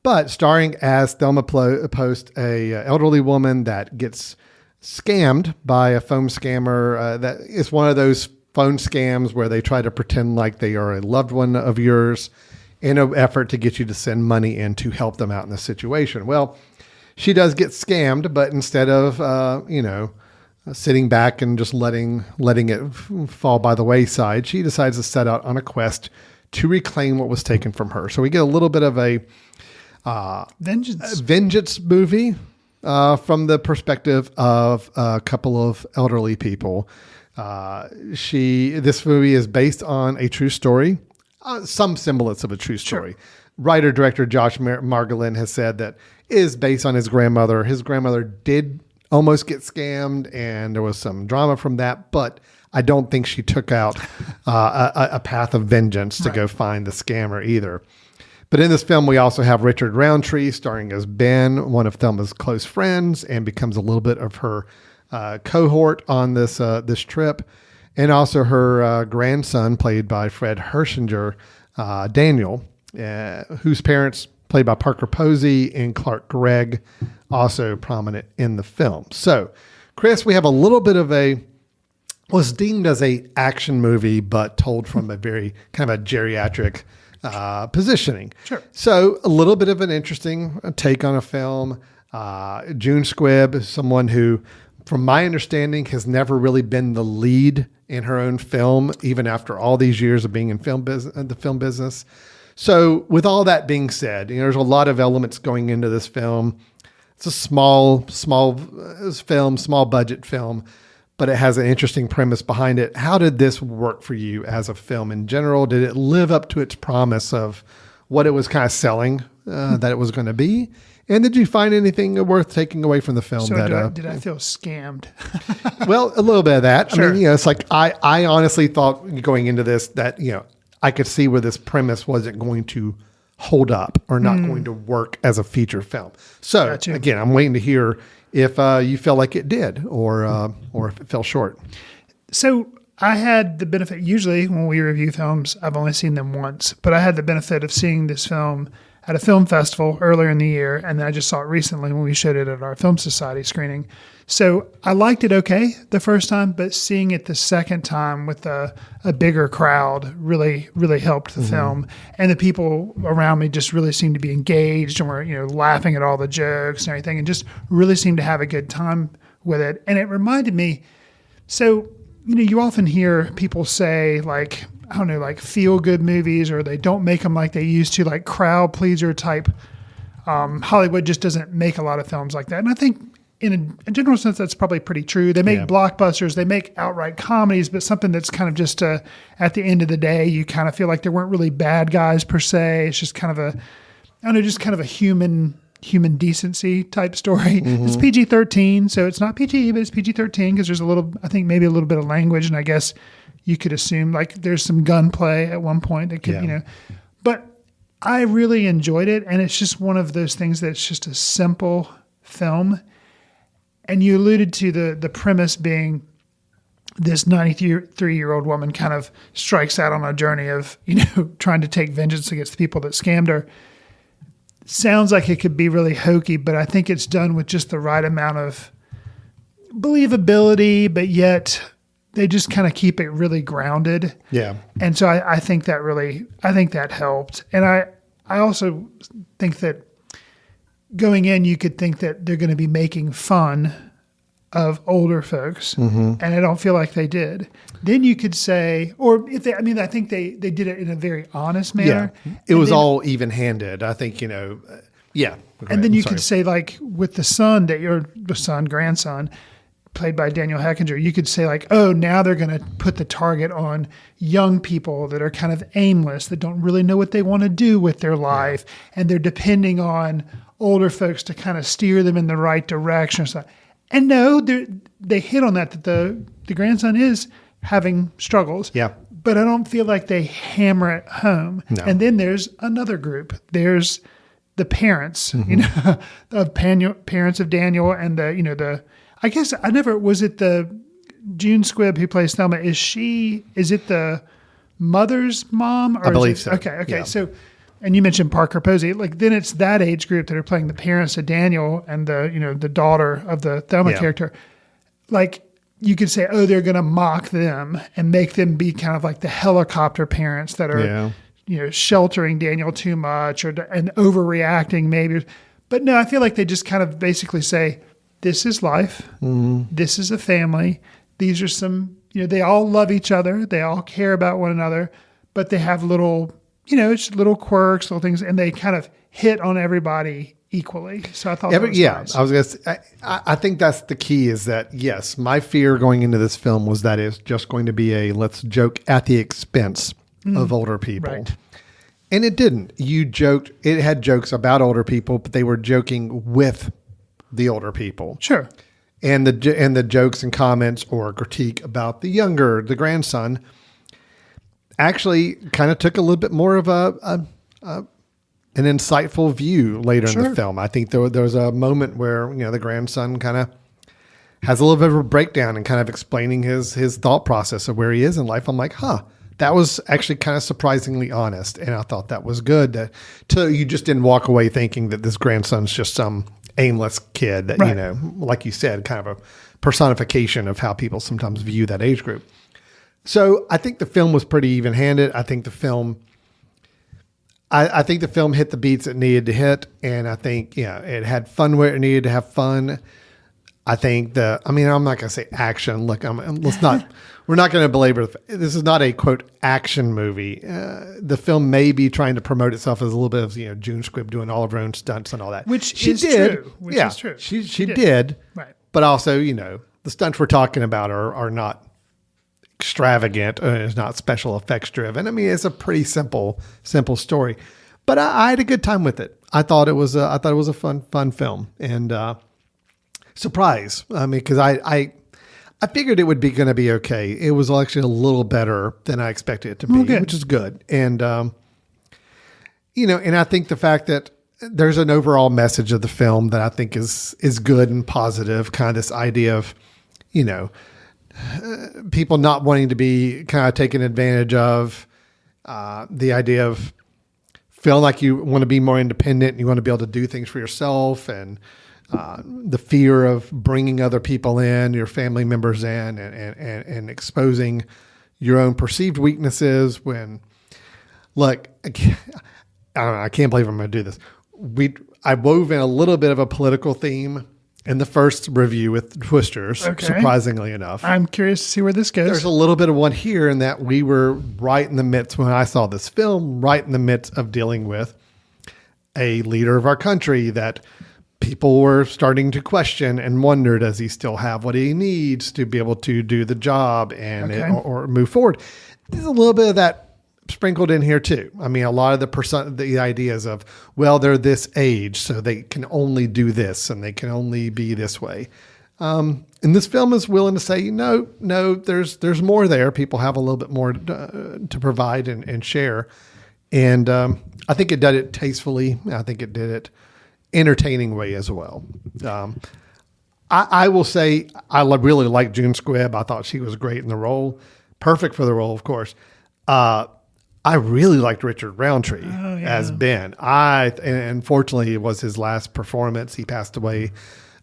But starring as Thelma Post, a elderly woman that gets scammed by a phone scammer. That is one of those phone scams where they try to pretend like they are a loved one of yours in an effort to get you to send money in to help them out in the situation. Well, she does get scammed, but instead of, sitting back and just letting it fall by the wayside, she decides to set out on a quest to reclaim what was taken from her. So we get a little bit of a vengeance movie from the perspective of a couple of elderly people. This movie is based on a true story, some semblance of a true story. Sure. Writer-director Josh Margolin has said that it is based on his grandmother. His grandmother did almost get scammed, and there was some drama from that, but I don't think she took out a path of vengeance to go find the scammer either. But in this film, we also have Richard Roundtree starring as Ben, one of Thelma's close friends, and becomes a little bit of her cohort on this trip, and also her grandson, played by Fred Hershinger, Daniel, whose parents, played by Parker Posey and Clark Gregg, also prominent in the film. So, Chris, we have a little bit of was deemed as a action movie, but told from a very kind of a geriatric positioning. Sure. So, a little bit of an interesting take on a film. June Squibb is someone who, from my understanding, has never really been the lead in her own film, even after all these years of being in the film business. So with all that being said, there's a lot of elements going into this film. It's a small film, small budget film, but it has an interesting premise behind it. How did this work for you as a film in general? Did it live up to its promise of what it was kind of selling that it was going to be? And did you find anything worth taking away from the film? So did I feel scammed? Well, a little bit of that. Sure. I mean, it's like I honestly thought going into this that, I could see where this premise wasn't going to hold up or not going to work as a feature film. So again, I'm waiting to hear if you felt like it did or if it fell short. So I had the benefit, usually when we review films, I've only seen them once, but I had the benefit of seeing this film at a film festival earlier in the year, and then I just saw it recently when we showed it at our Film Society screening. So I liked it okay the first time, but seeing it the second time with a bigger crowd really, really helped the film. And the people around me just really seemed to be engaged and were, laughing at all the jokes and everything, and just really seemed to have a good time with it. And it reminded me, so you often hear people say like, I don't know, like feel good movies, or they don't make them like they used to, like crowd pleaser type. Hollywood just doesn't make a lot of films like that. And I think in a general sense, that's probably pretty true. They make blockbusters, they make outright comedies, but something that's kind of just at the end of the day, you kind of feel like there weren't really bad guys per se. It's just kind of a human decency type story. Mm-hmm. It's PG-13, so it's not PG, but it's PG-13 because there's maybe a little bit of language, and I guess you could assume like there's some gunplay at one point that could, but I really enjoyed it, and it's just one of those things that's just a simple film. And you alluded to the premise being this 93-year-old woman kind of strikes out on a journey of, trying to take vengeance against the people that scammed her. Sounds like it could be really hokey, but I think it's done with just the right amount of believability, but yet they just kind of keep it really grounded. Yeah. And so I think that helped. And I also think that going in, you could think that they're going to be making fun of older folks, and I don't feel like they did. Then you could say, or if I think they did it in a very honest manner. Yeah. It was all even-handed. I think, yeah. And then you could say, like, with the grandson, played by Daniel Heckinger, you could say, like, oh, now they're going to put the target on young people that are kind of aimless, that don't really know what they want to do with their life, and they're depending on older folks to kind of steer them in the right direction. And no, they hit on that the grandson is having struggles. Yeah. But I don't feel like they hammer it home. No. And then there's another group. There's the parents, of parents of Daniel, and I guess was it the June Squibb who plays Thelma? Is it the mother's mom? Or I believe so. Okay. Yeah. So, and you mentioned Parker Posey. Like, then it's that age group that are playing the parents of Daniel and the daughter of the Thelma character. Like, you could say, oh, they're going to mock them and make them be kind of like the helicopter parents that are, sheltering Daniel too much and overreacting maybe. But no, I feel like they just kind of basically say, this is life. Mm-hmm. This is a family. These are some, they all love each other. They all care about one another, but they have little, it's little quirks, little things, and they kind of hit on everybody equally. So I thought that was nice. I was going to say, I think that's the key is that, yes, my fear going into this film was that it's just going to be a let's joke at the expense of older people. Right. And it didn't. It had jokes about older people, but they were joking with the older people. Sure. And the jokes and comments or critique about the grandson actually kind of took a little bit more of an insightful view later in the film. I think there was a moment where, the grandson kind of has a little bit of a breakdown and kind of explaining his thought process of where he is in life. I'm like, that was actually kind of surprisingly honest. And I thought that was good that you just didn't walk away thinking that this grandson's just some aimless kid that, like you said, kind of a personification of how people sometimes view that age group. So I think the film was pretty even-handed. I think the film hit the beats it needed to hit, and I think it had fun where it needed to have fun. I think I'm not going to say action. Look, we're not going to belabor. This is not a quote action movie. The film may be trying to promote itself as a little bit of June Squibb doing all of her own stunts and all that, which she is did. True. Which is true. She did. Right. But also, the stunts we're talking about are not extravagant. It's not special effects driven. I mean, it's a pretty simple story. But I had a good time with it. I thought it was a fun film, and surprise. I mean, because I figured it would be going to be okay. It was actually a little better than I expected it to be, which is good. And and I think the fact that there's an overall message of the film that I think is good and positive. Kind of this idea of people not wanting to be kind of taken advantage of. The idea of feeling like you want to be more independent and you want to be able to do things for yourself, and the fear of bringing other people in, your family members in, and exposing your own perceived weaknesses. When, look, I don't know, I can't believe I'm going to do this. I wove in a little bit of a political theme in the first review with Twisters, Okay. surprisingly enough. I'm curious to see where this goes. There's a little bit of one here in that we were right in the midst, when I saw this film, right in the midst of dealing with a leader of our country that people were starting to question and wonder, does he still have what he needs to be able to do the job and or move forward? There's a little bit of that sprinkled in here too. I mean, a lot of the ideas of, well, they're this age, so they can only do this and they can only be this way. And this film is willing to say, no, there's more there. People have a little bit more to provide and share. And I think it did it tastefully. I think it did it entertaining way as well. I will say I really liked June Squibb. I thought she was great in the role. Perfect for the role, of course. I really liked Richard Roundtree as Ben. And unfortunately, it was his last performance. He passed away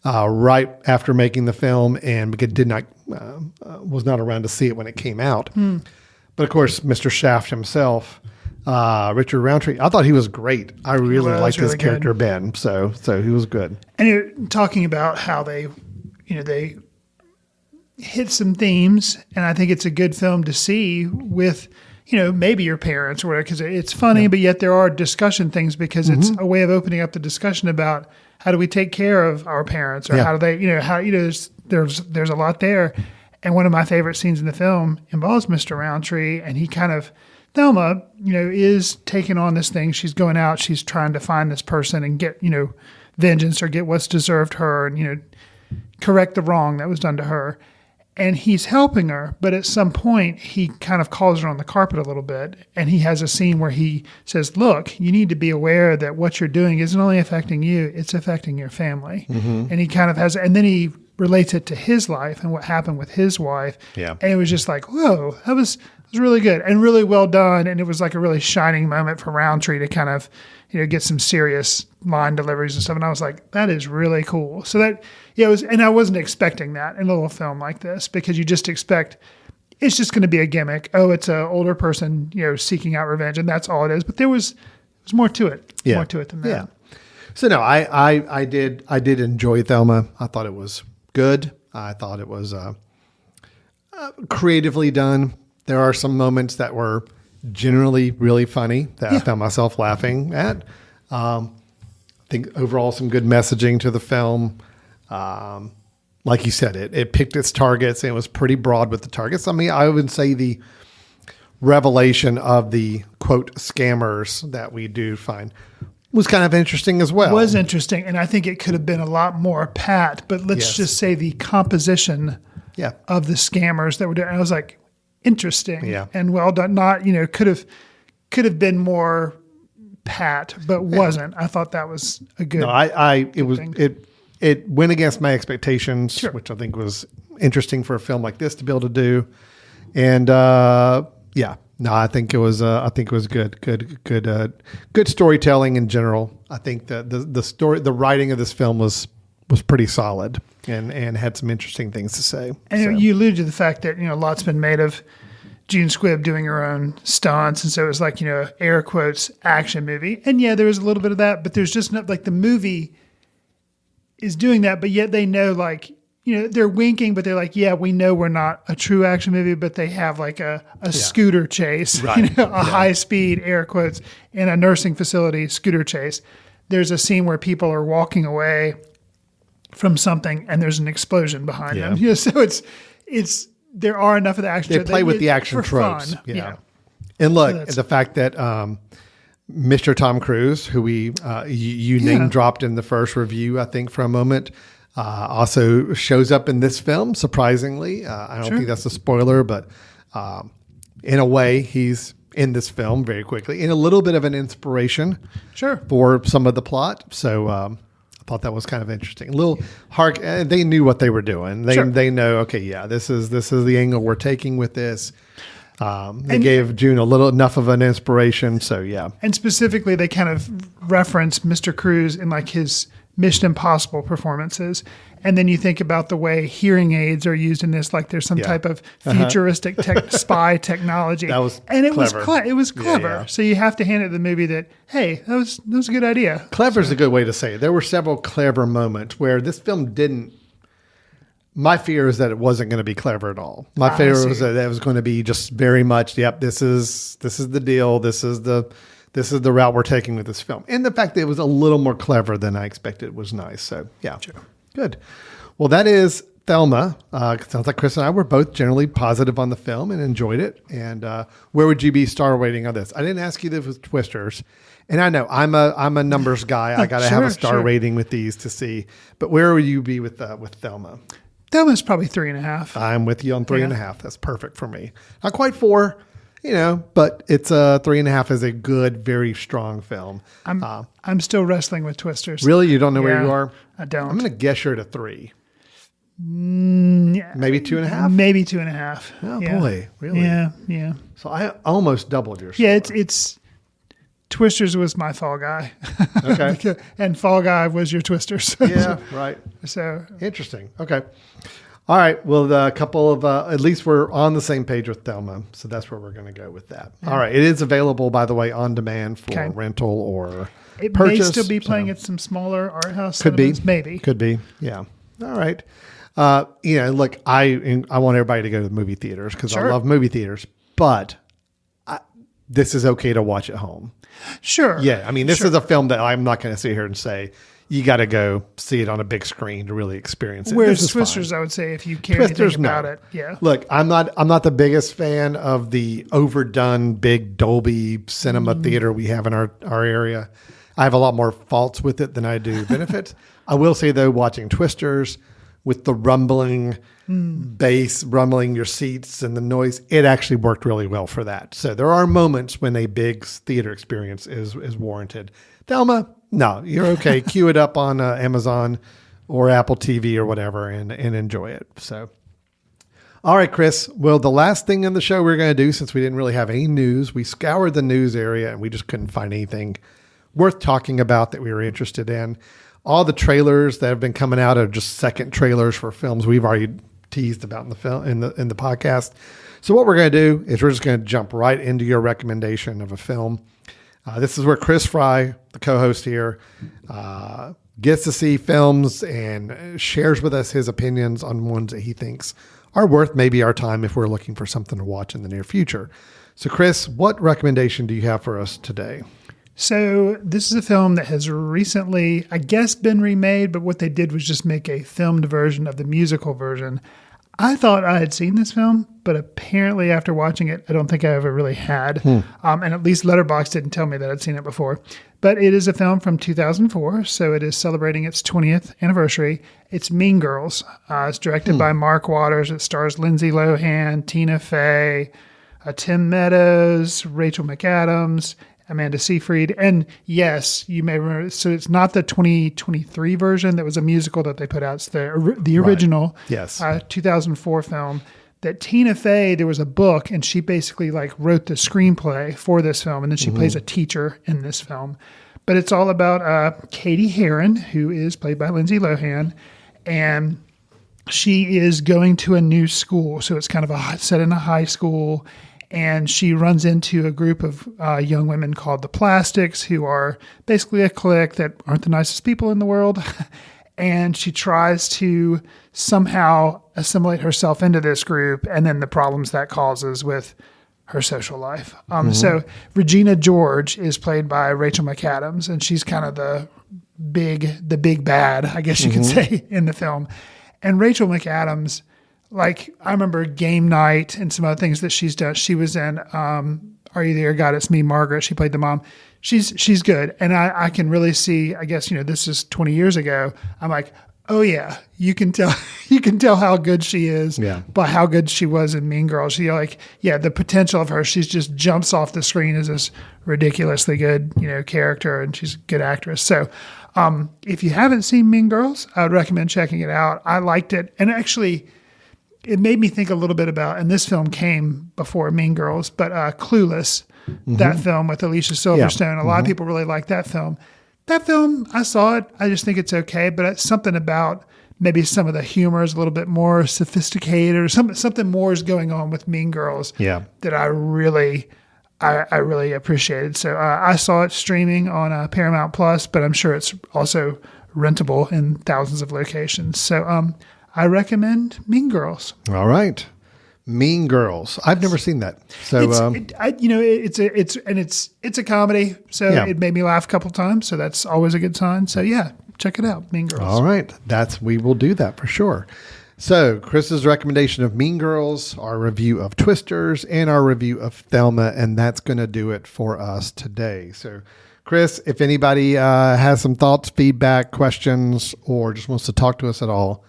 right after making the film, and was not around to see it when it came out. But of course, Mr. Shaft himself, Richard Roundtree, I thought he was great. I really liked his character Ben, so he was good. And you're talking about how they hit some themes, and I think it's a good film to see with, maybe your parents or whatever, because it's funny, but yet there are discussion things, because it's a way of opening up the discussion about how do we take care of our parents, or how do they, there's a lot there. And one of my favorite scenes in the film involves Mr. Roundtree, and he kind of, Thelma, is taking on this thing. She's going out, she's trying to find this person and get, vengeance or get what's deserved her, and, correct the wrong that was done to her. And he's helping her, but at some point he kind of calls her on the carpet a little bit. And he has a scene where he says, look, you need to be aware that what you're doing isn't only affecting you, it's affecting your family. And he kind of and then he relates it to his life and what happened with his wife. Yeah. And it was just like, whoa, that was really good and really well done. And it was like a really shining moment for Roundtree to kind of, get some serious line deliveries and stuff. And I was like, that is really cool. So that, it was, and I wasn't expecting that in a little film like this, because you just expect it's just going to be a gimmick. Oh, it's an older person, seeking out revenge, and that's all it is. But there's more to it. More to it than that. Yeah. So no, I did enjoy Thelma. I thought it was good. I thought it was creatively done. There are some moments that were generally really funny that I found myself laughing at. I think overall some good messaging to the film. Like you said, it picked its targets, and it was pretty broad with the targets. I mean, I would say the revelation of the quote scammers that we do find was kind of interesting as well. It was interesting, and I think it could have been a lot more pat, but let's just say the composition of the scammers that were doing, I was like, interesting and well done. Not, could have been more pat, but wasn't. I thought that was a good. No, it went against my expectations, which I think was interesting for a film like this to be able to do. And I think it was good storytelling in general. I think that the writing of this film was pretty solid and had some interesting things to say. And you alluded to the fact that, a lot's been made of June Squibb doing her own stunts. And so it was like, air quotes, action movie. And there was a little bit of that, but there's just not like the movie is doing that, but yet they know, like, they're winking, but they're like, we know we're not a true action movie, but they have like a scooter chase, high speed, air quotes, in a nursing facility scooter chase. There's a scene where people are walking away from something and there's an explosion behind them. So it's there are enough of the action. They play with the action tropes. Fun. And look, the fact that Mr. Tom Cruise, who you name dropped in the first review, I think for a moment, also shows up in this film, surprisingly. I don't think that's a spoiler, but in a way, he's in this film very quickly, and a little bit of an inspiration for some of the plot. So I thought that was kind of interesting. A little they knew what they were doing. They know, okay, this is the angle we're taking with this. They gave June enough of an inspiration. So, And specifically, they kind of reference Mr. Cruise in like his Mission Impossible performances. And then you think about the way hearing aids are used in this, like there's some type of futuristic spy technology. That was and it clever. was it was clever. Yeah. So you have to hand it to the movie that, hey, that was a good idea. Clever is a good way to say it. There were several clever moments where this film didn't. My fear is that it wasn't going to be clever at all. My fear was that it was going to be just very much, yep, this is the deal. This is the route we're taking with this film. And the fact that it was a little more clever than I expected was nice. So yeah, good. Well, that is Thelma. Sounds like Chris and I were both generally positive on the film and enjoyed it. And where would you be star rating on this? I didn't ask you this with Twisters. And I know I'm a numbers guy. I got to have a star rating with these to see. But where would you be with Thelma? Thelma's probably 3.5. I'm with you on 3.5. That's perfect for me. Not quite 4, but it's 3.5 is a good, very strong film. I'm still wrestling with Twisters. Really? You don't know where you are? I don't. I'm going to guess you're at a 3. Maybe 2.5? Maybe 2.5. Oh, boy. Really? Yeah. So I almost doubled your score. Yeah, it's Twisters was my Fall Guy. Okay. And Fall Guy was your Twisters. Yeah, right. So interesting. Okay. All right. Well, a couple of, at least we're on the same page with Thelma. So that's where we're going to go with that. Yeah. All right. It is available, by the way, on demand for rental or it purchase. May still be playing at some smaller art house Could cinemas. be. Maybe. Could be. Yeah. All right. Look, I want everybody to go to the movie theaters because I love movie theaters, but this is okay to watch at home. Sure. Yeah. I mean, this is a film that I'm not going to sit here and say, you got to go see it on a big screen to really experience it. Whereas Twisters, I would say, if you care anything about it, Look, I'm not the biggest fan of the overdone big Dolby cinema theater we have in our area. I have a lot more faults with it than I do benefits. I will say though, watching Twisters with the rumbling bass, rumbling your seats and the noise, it actually worked really well for that. So there are moments when a big theater experience is warranted. Thelma, no, you're okay. Cue it up on Amazon or Apple TV or whatever and enjoy it. So, all right, Chris. Well, the last thing in the show we're going to do, since we didn't really have any news, we scoured the news area and we just couldn't find anything worth talking about that we were interested in. All the trailers that have been coming out are just second trailers for films we've already teased about in the film in the podcast. So what we're going to do is we're just going to jump right into your recommendation of a film. This is where Chris Fry, the co-host here, gets to see films and shares with us his opinions on ones that he thinks are worth maybe our time if we're looking for something to watch in the near future. So Chris, what recommendation do you have for us today? So this is a film that has recently, I guess, been remade, but what they did was just make a filmed version of the musical version. I thought I had seen this film, but apparently after watching it, I don't think I ever really had. And at least Letterboxd didn't tell me that I'd seen it before. But it is a film from 2004, so it is celebrating its 20th anniversary. It's Mean Girls. It's directed by Mark Waters. It stars Lindsay Lohan, Tina Fey, Tim Meadows, Rachel McAdams, Amanda Seyfried. And yes, you may remember, so it's not the 2023 version that was a musical that they put out. It's the original 2004 film that Tina Fey, there was a book and she basically wrote the screenplay for this film. And then she plays a teacher in this film. But it's all about Katie Heron, who is played by Lindsay Lohan. And she is going to a new school. So it's kind of set in a high school. And she runs into a group of young women called the Plastics, who are basically a clique that aren't the nicest people in the world. And she tries to somehow assimilate herself into this group, and then the problems that causes with her social life. So Regina George is played by Rachel McAdams, and she's kind of the big bad, I guess you could say, in the film. And Rachel McAdams, I remember Game Night and some other things that she's done. She was in Are You There, God? It's Me, Margaret. She played the mom. She's good. And I can really see, I guess, this is 20 years ago. I'm like, oh yeah, you can tell how good she is by how good she was in Mean Girls. She the potential of her, she's just jumps off the screen as this ridiculously good, character, and she's a good actress. So if you haven't seen Mean Girls, I would recommend checking it out. I liked it. And actually, it made me think a little bit about, and this film came before Mean Girls, but Clueless, that film with Alicia Silverstone. A lot of people really like that film. That film, I saw it. I just think it's okay, but it's something about maybe some of the humor is a little bit more sophisticated, or something more is going on with Mean Girls. Yeah. That I really appreciated. So I saw it streaming on Paramount Plus, but I'm sure it's also rentable in thousands of locations. So I recommend Mean Girls. All right. Mean Girls. I've never seen that. So it's a comedy, so Yeah. it made me laugh a couple times. So that's always a good sign. So yeah, check it out, Mean Girls. all right. We will do that for sure. So Chris's recommendation of Mean Girls, our review of Twisters, and our review of Thelma, and that's going to do it for us today. So Chris, if anybody has some thoughts, feedback, questions, or just wants to talk to us at all,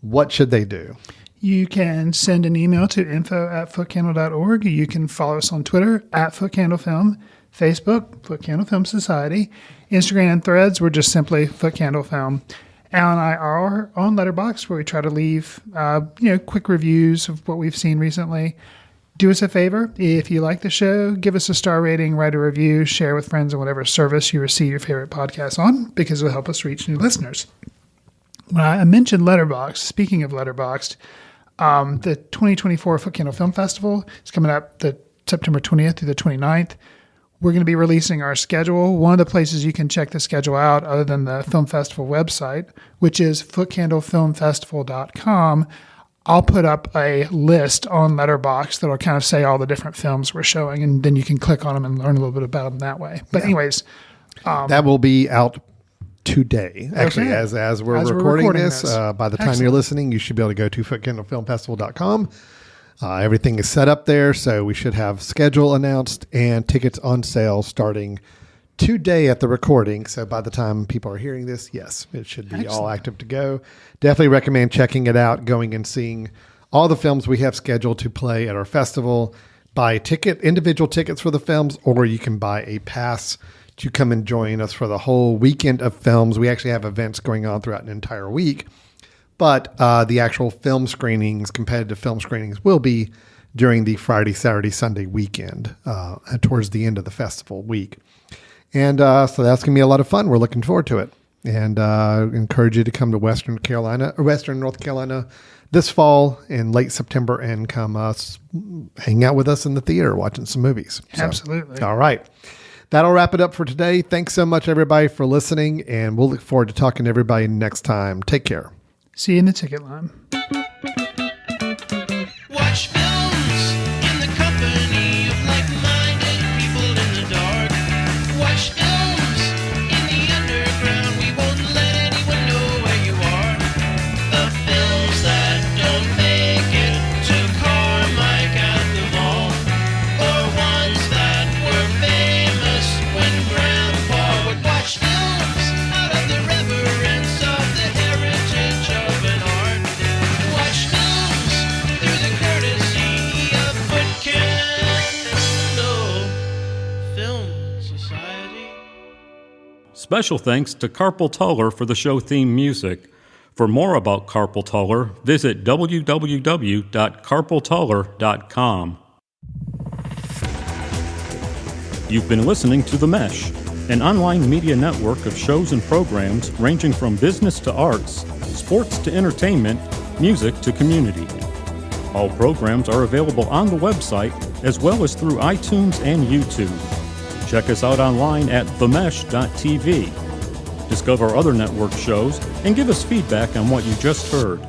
what should they do? You can send an email to info@footcandle.org. You can follow us on Twitter @FootCandleFilm, Facebook, Foot Candle Film Society, Instagram and Threads, we're just simply Foot Candle Film. Al and I are on Letterboxd, where we try to leave quick reviews of what we've seen recently. Do us a favor. If you like the show, give us a star rating, write a review, share with friends on whatever service you receive your favorite podcast on, because it'll help us reach new listeners. When I mentioned Letterboxd, speaking of Letterboxd, the 2024 Foot Candle Film Festival is coming up the September 20th through the 29th. We're going to be releasing our schedule. One of the places you can check the schedule out, other than the film festival website, which is footcandlefilmfestival.com, I'll put up a list on Letterboxd that'll kind of say all the different films we're showing, and then you can click on them and learn a little bit about them that way. But anyways, that will be out today. Actually, Okay. as we're recording this, by the time you're listening, you should be able to go to footcandlefilmfestival.com. Everything is set up there, so we should have schedule announced and tickets on sale starting today at the recording. So by the time people are hearing this, yes, it should be all active to go. Definitely recommend checking it out, going and seeing all the films we have scheduled to play at our festival. Buy individual tickets for the films, or you can buy a pass to come and join us for the whole weekend of films. We actually have events going on throughout an entire week. But the actual film screenings, competitive film screenings, will be during the Friday, Saturday, Sunday weekend, towards the end of the festival week. And so that's going to be a lot of fun. We're looking forward to it. And encourage you to come to Western North Carolina this fall in late September and come hang out with us in the theater watching some movies. So, absolutely. All right. That'll wrap it up for today. Thanks so much, everybody, for listening. And we'll look forward to talking to everybody next time. Take care. See you in the ticket line. Watch films in the company of like-minded people in the dark. Watch films in the underground. We won't let anyone know where you are. The films that don't make it to Carmike at the mall, or ones that were famous when Grandpa would watch films out of the reverence of the heritage of an art. Watch films through the courtesy of Foot Candle Film Society. Special thanks to Carpal Tuller for the show theme music. For more about Carpal Tuller, visit www.carpaltuller.com. You've been listening to The Mesh, an online media network of shows and programs ranging from business to arts, sports to entertainment, music to community. All programs are available on the website as well as through iTunes and YouTube. Check us out online at themesh.tv. Discover other network shows and give us feedback on what you just heard.